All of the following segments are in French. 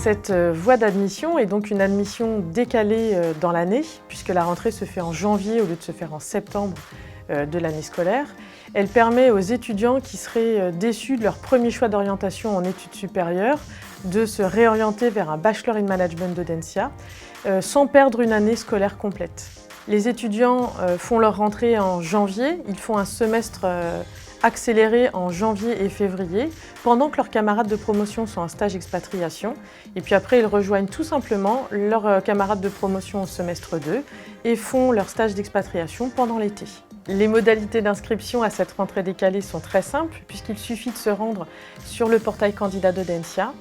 Cette voie d'admission est donc une admission décalée dans l'année, puisque la rentrée se fait en janvier au lieu de se faire en septembre de l'année scolaire. Elle permet aux étudiants qui seraient déçus de leur premier choix d'orientation en études supérieures de se réorienter vers un Bachelor in Management d'Audencia sans perdre une année scolaire complète. Les étudiants font leur rentrée en janvier, ils font un semestre accéléré en janvier et février, pendant que leurs camarades de promotion sont en stage expatriation. Et puis après, ils rejoignent tout simplement leurs camarades de promotion au semestre 2 et font leur stage d'expatriation pendant l'été. Les modalités d'inscription à cette rentrée décalée sont très simples, puisqu'il suffit de se rendre sur le portail candidat d'Audencia.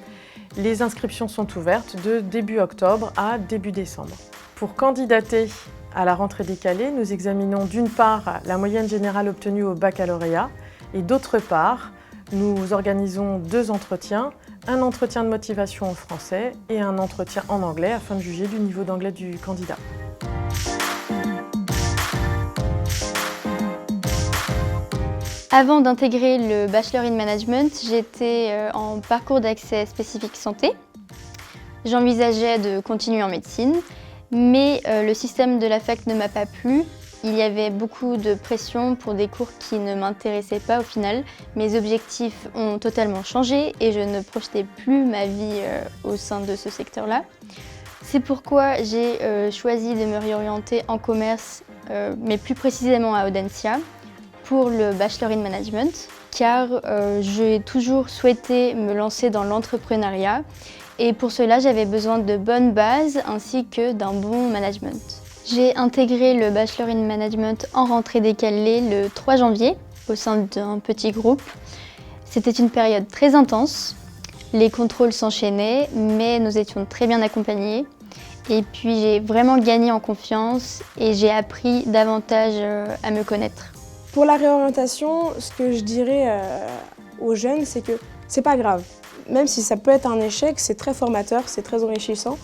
Les inscriptions sont ouvertes de début octobre à début décembre. Pour candidater à la rentrée décalée, nous examinons d'une part la moyenne générale obtenue au baccalauréat et d'autre part, nous organisons 2 entretiens, un entretien de motivation en français et un entretien en anglais afin de juger du niveau d'anglais du candidat. Avant d'intégrer le Bachelor in Management, j'étais en parcours d'accès spécifique santé. J'envisageais de continuer en médecine, mais le système de la fac ne m'a pas plu. Il y avait beaucoup de pression pour des cours qui ne m'intéressaient pas au final. Mes objectifs ont totalement changé et je ne projetais plus ma vie au sein de ce secteur-là. C'est pourquoi j'ai choisi de me réorienter en commerce, mais plus précisément à Audencia, pour le Bachelor in Management, car j'ai toujours souhaité me lancer dans l'entrepreneuriat et pour cela j'avais besoin de bonnes bases ainsi que d'un bon management. J'ai intégré le Bachelor in Management en rentrée décalée le 3 janvier au sein d'un petit groupe. C'était une période très intense, les contrôles s'enchaînaient mais nous étions très bien accompagnés. Et puis j'ai vraiment gagné en confiance et j'ai appris davantage à me connaître. Pour la réorientation, ce que je dirais aux jeunes, c'est que c'est pas grave. Même si ça peut être un échec, c'est très formateur, c'est très enrichissant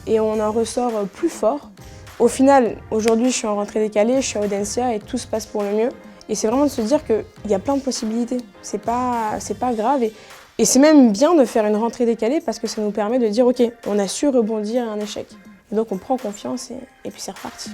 et on en ressort plus fort. Au final, aujourd'hui, je suis en rentrée décalée, je suis à Audencia et tout se passe pour le mieux. Et c'est vraiment de se dire qu'il y a plein de possibilités. C'est pas grave et c'est même bien de faire une rentrée décalée parce que ça nous permet de dire ok, on a su rebondir à un échec. Et donc on prend confiance et puis c'est reparti.